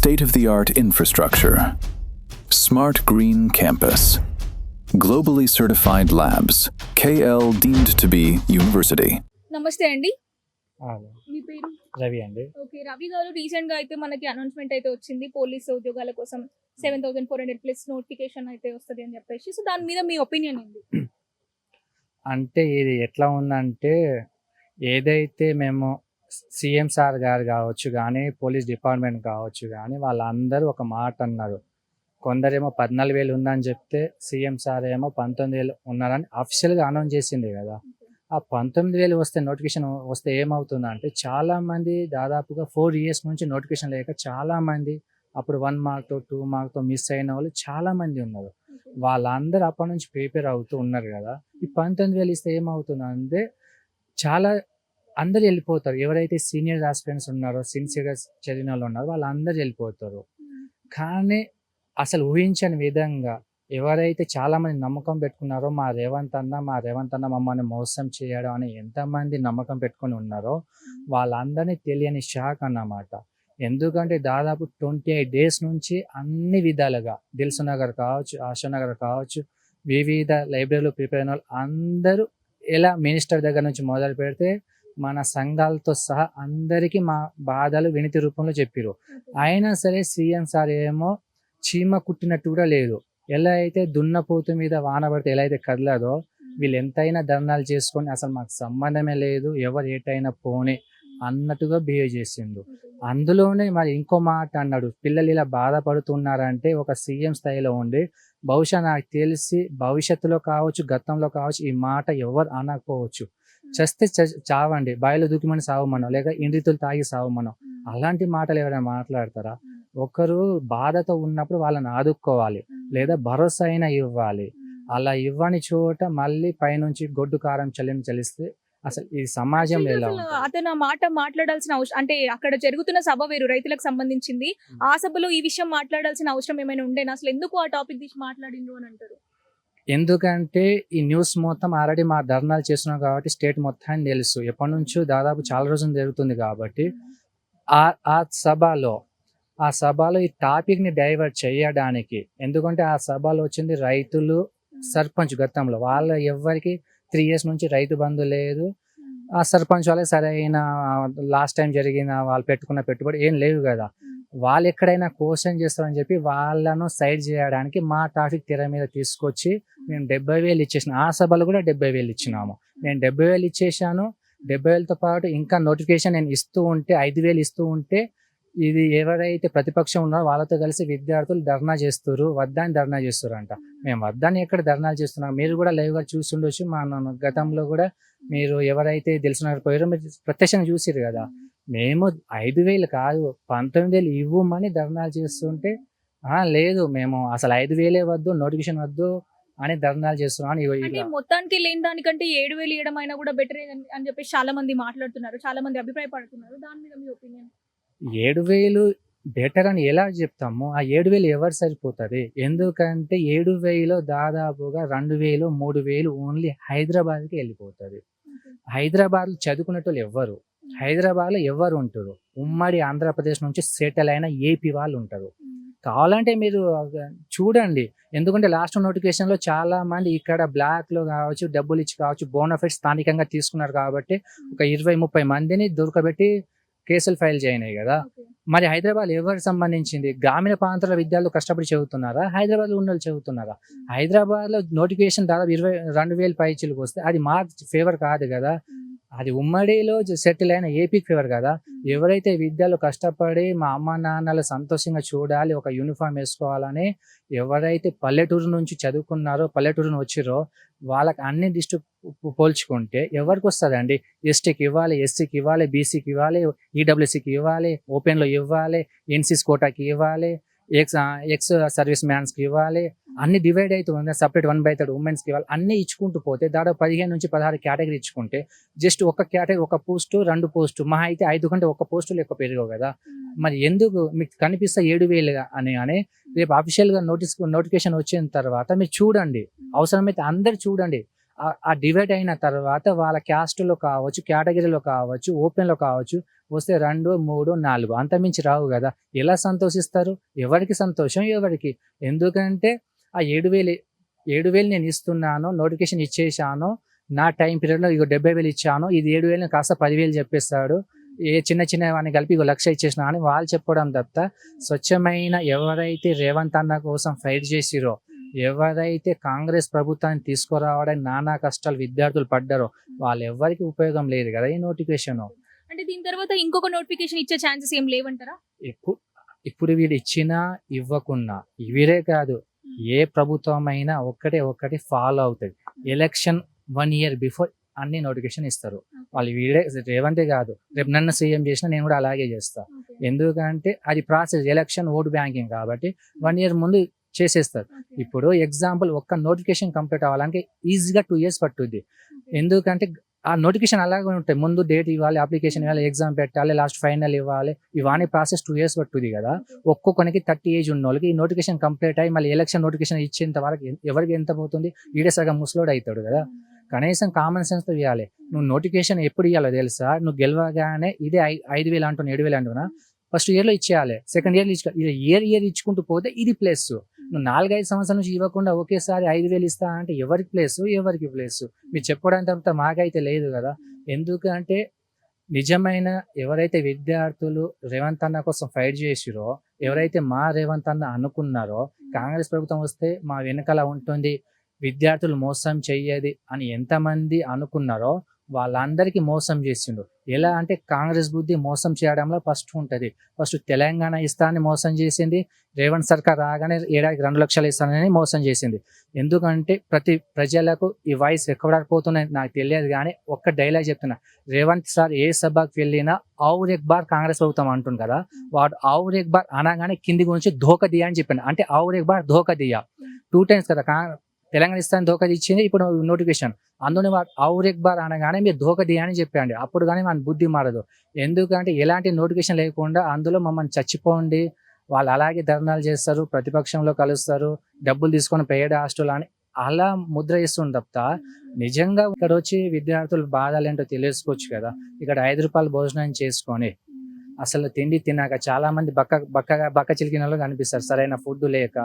state-of-the-art infrastructure, smart green campus, globally certified labs, KL deemed to be university. నమస్తే అండి. ఆ, మీ పేరు? రవి అండి. ఓకే. రవి గారు, రీసెంట్ గా అయితే మనకి అనౌన్స్మెంట్ అయితే వచ్చింది పోలీస్ ఉద్యోగాల కోసం 7,400 ప్లస్ నోటిఫికేషన్ అయితే వస్తుంది అని చెప్పేసి. సో దాని మీద మీ ఒపీనియన్ ఏంది? అంటే ఇది ఎట్లా ఉందంటే, ఏదైతే మేము సీఎం సార్ గారు కావచ్చు కానీ పోలీస్ డిపార్ట్మెంట్ కావచ్చు కానీ వాళ్ళందరూ ఒక మాట అన్నారు. కొందరేమో 14,000 ఉందని చెప్తే సీఎం సార్ ఏమో 19,000 ఉన్నారని అఫీషియల్గా అనౌన్స్ చేసింది కదా. ఆ 19,000 వస్తే నోటిఫికేషన్ వస్తే ఏమవుతుందంటే చాలామంది దాదాపుగా 4 years నుంచి నోటిఫికేషన్ లేక చాలామంది అప్పుడు 1 మార్క్తో 2 మార్క్తో మిస్ అయిన వాళ్ళు చాలామంది ఉన్నారు. వాళ్ళందరూ అప్పటి నుంచి ప్రిపేర్ అవుతూ ఉన్నారు కదా. ఈ 19,000 ఇస్తే ఏమవుతుందంటే చాలా అందరు వెళ్ళిపోతారు. ఎవరైతే సీనియర్ ఆస్పిరెంట్స్ ఉన్నారో, సిన్సియర్గా చదివిన వాళ్ళు ఉన్నారో వాళ్ళందరూ వెళ్ళిపోతారు. కానీ అసలు ఊహించని విధంగా ఎవరైతే చాలామంది నమ్మకం పెట్టుకున్నారో మా రేవంత్ అన్న మమ్మల్ని మోసం చేయడం అని ఎంతమంది నమ్మకం పెట్టుకొని ఉన్నారో వాళ్ళందరినీ తెలియని షాక్ అన్నమాట. ఎందుకంటే దాదాపు 28 days నుంచి అన్ని విధాలుగా దిల్సునగర్ కావచ్చు, ఆశానగర్ కావచ్చు, వివిధ లైబ్రరీలో ప్రిపేర్ అయిన వాళ్ళు అందరూ ఎలా మినిస్టర్ దగ్గర నుంచి మొదలు పెడితే మన సంఘాలతో సహా అందరికీ మా బాధలు వినతి రూపంలో చెప్పారు. అయినా సరే సీఎం సార్ ఏమో చీమ కుట్టినట్టు కూడా లేదు. ఎలా అయితే దున్నపోతు మీద వాన పడితే ఎలా అయితే కదలదో వీళ్ళు ఎంతైనా ధర్నాలు చేసుకొని అసలు మాకు సంబంధమే లేదు, ఎవరు ఏటైనా పోనీ అన్నట్టుగా బిహేవ్ చేసిండు. అందులోనే మరి ఇంకో మాట అన్నాడు, పిల్లలు ఇలా బాధపడుతున్నారంటే ఒక సీఎం స్థాయిలో ఉండి బహుశా నాకు తెలిసి భవిష్యత్తులో కావచ్చు, గతంలో కావచ్చు ఈ మాట ఎవరు అనకపోవచ్చు. చస్తే చావండి, బాయిలో దూకిమని సావమనో లేక ఇండ్రితులు తాగి సావమనో అలాంటి మాటలు ఎవరైనా మాట్లాడతారా? ఒకరు బాధతో ఉన్నప్పుడు వాళ్ళని ఆదుకోవాలి, లేదా భరోసా అయినా ఇవ్వాలి. అలా ఇవ్వని చోట మళ్ళీ పైనుంచి గొడ్డు కారం చలిస్తే అసలు ఈ సమాజంలో ఎలా అసలు ఉంటుంది? అతను ఆ మాట మాట్లాడాల్సిన అవసరం, అంటే అక్కడ జరుగుతున్న సభ వేరు, రైతులకు సంబంధించింది. ఆ సభలో ఈ విషయం మాట్లాడాల్సిన అవసరం ఏమైనా ఉండేనా? అసలు ఎందుకు ఆ టాపిక్ తీసి మాట్లాడిండ్రు అని అంటారు? ఎందుకంటే ఈ న్యూస్ మొత్తం ఆల్రెడీ మా ధర్నాలు చేస్తున్నాం కాబట్టి స్టేట్ మొత్తాన్ని తెలుసు. ఎప్పటి నుంచో దాదాపు చాలా రోజులు జరుగుతుంది కాబట్టి ఆ సభలో ఈ టాపిక్ని డైవర్ట్ చేయడానికి, ఎందుకంటే ఆ సభలో వచ్చింది రైతులు, సర్పంచ్ గతంలో వాళ్ళ ఎవ్వరికి 3 years నుంచి రైతు బంధు లేదు. ఆ సర్పంచ్ వాళ్ళకి సరైన లాస్ట్ టైం జరిగిన వాళ్ళు పెట్టుకున్న పెట్టుబడి ఏం లేవు కదా. వాళ్ళు ఎక్కడైనా క్వశ్చన్ చేస్తారని చెప్పి వాళ్ళను సైడ్ చేయడానికి మా టాపిక్ తెర మీద తీసుకొచ్చి మేము 70,000 ఇచ్చేసిన. ఆ సభలో కూడా 70,000 ఇచ్చినాము. నేను 70,000 ఇచ్చేసాను. 70,000తో పాటు ఇంకా నోటిఫికేషన్ నేను ఇస్తూ ఉంటే 5,000 ఇస్తూ ఉంటే ఇది ఎవరైతే ప్రతిపక్షం ఉన్నారో వాళ్ళతో కలిసి విద్యార్థులు ధర్నా చేస్తారు, వద్దని ధర్నా చేస్తారంట. మేము వద్దని ఎక్కడ ధర్నాలు చేస్తున్నాం? మీరు కూడా లైవ్గా చూసి ఉండొచ్చు. మా గతంలో కూడా మీరు ఎవరైతే తెలిసిన పోయారో మీరు ప్రత్యక్షంగా చూసిరు కదా. మేము 5,000 కాదు 19,000 ఇవ్వమని ధర్నాలు చేస్తుంటే లేదు మేము అసలు 5,000 వద్దు, నోటిఫికేషన్ వద్దు అని ధర్నాలు చేస్తున్నాం అని అంటే మొత్తానికి లేని దానికంటే 7,000 ఇవ్వడం అయినా కూడా బెటర్ అని చెప్పేసి చాలా మంది మాట్లాడుతున్నారు, చాలా మంది అభిప్రాయపడుతున్నారు. దాని మీద మీ ఒపీనియన్? 7,000 బెటర్ అని ఎలా చెప్తాము? ఆ 7,000 ఎవరు సరిపోతుంది? ఎందుకంటే 7,000 దాదాపుగా 2,000 3,000 ఓన్లీ హైదరాబాద్కి వెళ్ళిపోతుంది. హైదరాబాద్లో చదువుకునేటోళ్ళు ఎవ్వరు, హైదరాబాద్లో ఎవరు ఉంటారు? ఉమ్మడి ఆంధ్రప్రదేశ్ నుంచి సెటిల్ అయిన ఏపీ వాళ్ళు ఉంటారు. కావాలంటే మీరు చూడండి, ఎందుకంటే లాస్ట్ నోటిఫికేషన్లో చాలా మంది ఇక్కడ బ్లాక్లో కావచ్చు, డబ్బులు ఇచ్చి కావచ్చు, బోనఫైడ్ స్థానికంగా తీసుకున్నారు కాబట్టి ఒక 20-30 మందిని దొరకబెట్టి కేసులు ఫైల్ చేయనాయి కదా. మరి హైదరాబాద్ ఎవరికి సంబంధించింది? గ్రామీణ ప్రాంతాల విద్యార్థులు కష్టపడి చదువుతున్నారా, హైదరాబాద్లో ఉన్న వాళ్ళు చదువుతున్నారా? హైదరాబాద్లో నోటిఫికేషన్ దాదాపు 22,000 పైచీలకు వస్తే అది మా ఫేవర్ కాదు కదా. అది ఉమ్మడిలో సెటిల్ అయిన ఏపీకి ఫేవర్ కదా. ఎవరైతే విద్యలో కష్టపడి మా అమ్మ నాన్నలు సంతోషంగా చూడాలి, ఒక యూనిఫామ్ వేసుకోవాలని ఎవరైతే పల్లెటూరు నుంచి చదువుకున్నారో, పల్లెటూరును వచ్చిరో వాళ్ళకి అన్ని డిస్ట్రిక్ట్ పోల్చుకుంటే ఎవరికి వస్తుందండి? ఎస్టీకి ఇవ్వాలి, ఎస్సీకి ఇవ్వాలి, బీసీకి ఇవ్వాలి, ఈడబ్ల్యూసీకి ఇవ్వాలి, ఓపెన్లో ఇవ్వాలి, ఎన్సీసీ కోటాకి ఇవ్వాలి, ఎక్స్ సర్వీస్ మ్యాన్స్కి ఇవ్వాలి. అన్ని డివైడ్ అవుతుంది. సపరేట్ 1/3 ఉమెన్స్కి ఇవ్వాలి. అన్నీ ఇచ్చుకుంటూ పోతే దాదాపు 15 నుంచి 16 కేటగిరీ ఇచ్చుకుంటే జస్ట్ ఒక కేటగిరీ, ఒక పోస్టు 2 పోస్టు మహా అయితే 5 కంటే ఒక పోస్టు లెక్క పెరిగావు కదా. మరి ఎందుకు మీకు కనిపిస్తే 7,000 అని రేపు అఫీషియల్గా నోటిఫికేషన్ వచ్చిన తర్వాత మీరు చూడండి, అవసరమైతే అందరు చూడండి. ఆ డివైడ్ అయిన తర్వాత వాళ్ళ క్యాస్ట్లో కావచ్చు, కేటగిరీలో కావచ్చు, ఓపెన్లో కావచ్చు వస్తే 2, 3, 4 అంతమించి రావు కదా. ఎలా సంతోషిస్తారు? ఎవరికి సంతోషం ఎవరికి? ఎందుకంటే ఆ 7,000 నేను ఇస్తున్నాను, నోటిఫికేషన్ ఇచ్చేసాను, నా టైం పీరియడ్లో ఇగో 70,000 ఇచ్చాను, ఇది 7,000 కాస్త 10,000 చెప్పేస్తాడు, ఏ చిన్న వాడిని కలిపి ఇగో 1,00,000 ఇచ్చేసిన అని వాళ్ళు చెప్పడం తప్ప, స్వచ్ఛమైన ఎవరైతే రేవంత్ అన్న కోసం ఫైట్ చేసిరో, ఎవరైతే కాంగ్రెస్ ప్రభుత్వాన్ని తీసుకురావడానికి నానా కష్టాలు విద్యార్థులు పడ్డారో వాళ్ళెవ్వరికి ఉపయోగం లేదు కదా ఈ నోటిఫికేషన్. అంటే దీని తర్వాత ఇంకొక నోటిఫికేషన్ ఇచ్చే ఛాన్సెస్ ఏం లేవంటారా? ఇప్పుడు వీడు ఇచ్చినా ఇవ్వకున్నా వీరే కాదు, ఏ ప్రభుత్వం అయినా ఒక్కటి ఫాలో అవుతుంది. ఎలక్షన్ 1 year బిఫోర్ అన్ని నోటిఫికేషన్ ఇస్తారు వాళ్ళు. వీడే రేవంతే కాదు, రేపు నన్ను సీఎం చేసినా నేను కూడా అలాగే చేస్తా. ఎందుకంటే అది ప్రాసెస్, ఎలక్షన్ ఓటు బ్యాంకింగ్ కాబట్టి 1 year ముందు చేసేస్తారు. ఇప్పుడు ఎగ్జాంపుల్ ఒక్క నోటిఫికేషన్ కంప్లీట్ అవ్వాలంటే ఈజీగా 2 years పట్టుద్ది. ఎందుకంటే ఆ నోటిఫికేషన్ అలాగే ఉంటాయి, ముందు డేట్ ఇవ్వాలి, అప్లికేషన్ ఇవ్వాలి, ఎగ్జామ్ పెట్టాలి, లాస్ట్ ఫైనల్ ఇవ్వాలి, ఇవన్నీ ప్రాసెస్ 2 years పట్టుద్ది కదా. ఒక్కొక్కరికి 30 ఏజ్ ఉన్న వాళ్ళకి ఈ నోటిఫికేషన్ కంప్లీట్ అయ్యి మళ్ళీ ఎలక్షన్ నోటిఫికేషన్ ఇచ్చేంత వరకు ఎవరికి ఎంత పోతుంది? ఈడే సగం ముసలోడు అవుతాడు కదా. కనీసం కామన్ సెన్స్తో ఇవ్వాలి. నువ్వు నోటిఫికేషన్ ఎప్పుడు ఇవ్వాలో తెలుసా? నువ్వు గెలవగానే ఇదే 5,000 అంటున్నా 7,000 అంటున్నా, ఫస్ట్ ఇయర్లో ఇచ్చేయాలి, సెకండ్ ఇయర్లో ఇయర్ ఇచ్చుకుంటూ పోతే ఇది ప్లేస్. నువ్వు 4-5 సంవత్సరాల నుంచి ఇవ్వకుండా ఒకేసారి 5,000 ఇస్తా అంటే ఎవరికి ప్లేస్? మీరు చెప్పడానికి అంత మాకైతే లేదు కదా. ఎందుకంటే నిజమైన ఎవరైతే విద్యార్థులు రేవంత్ అన్న కోసం ఫైట్ చేసిరో, ఎవరైతే మా రేవంత్ అన్న అనుకున్నారో, కాంగ్రెస్ ప్రభుత్వం వస్తే మా వెనకాల ఉంటుంది, విద్యార్థులు మోసం చెయ్యది అని ఎంతమంది అనుకున్నారో వాళ్ళందరికీ మోసం చేసిండు. ఎలా అంటే కాంగ్రెస్ బుద్ధి మోసం చేయడంలో ఫస్ట్ ఉంటుంది. ఫస్ట్ తెలంగాణ ఇస్తానని మోసం చేసింది, రేవంత్ సర్కార్ రాగానే ఏడాదికి 2 లక్షలు ఇస్తానని మోసం చేసింది. ఎందుకంటే ప్రతి ప్రజలకు ఈ వాయిస్ రికార్డ్ పోతున్నాయి నాకు తెలియదు, కానీ ఒక్క డైలాగ్ చెప్తున్నా, రేవంత్ సార్ ఏ సభకు వెళ్ళినా ఔర్ ఎక్ బార్ కాంగ్రెస్ ప్రభుత్వం అంటుంది కదా, వాడు ఔర్ ఎక్ బార్ అనగానే కింది గురించి ధోకా దియా అని చెప్పాను. అంటే ఔర్ ఎక్ బార్ ధోకా దియా 2 times కదా తెలంగాణ ఇస్తాను ధోకా ఇచ్చింది, ఇప్పుడు నోటిఫికేషన్ అందులో ఔర్ ఎక్ బార్ అనగానే మీరు ధోకా దియా అని చెప్పండి, అప్పుడు కానీ మన బుద్ధి మారదు. ఎందుకంటే ఎలాంటి నోటిఫికేషన్ లేకుండా అందులో మమ్మల్ని చచ్చిపోండి, వాళ్ళు అలాగే ధర్నాలు చేస్తారు, ప్రతిపక్షంలో కలుస్తారు, డబ్బులు తీసుకొని పేద హాస్టల్ అని అలా ముద్ర ఇస్తుంది తప్ప, నిజంగా ఇక్కడ వచ్చి విద్యార్థులు బాధలేంటో తెలుసుకోవచ్చు కదా. ఇక్కడ 5 రూపాయలు భోజనం చేసుకొని అసలు తిండి తిన్నాక చాలా మంది బక్క చిలికిన వాళ్ళు కనిపిస్తారు, సరైన ఫుడ్ లేక.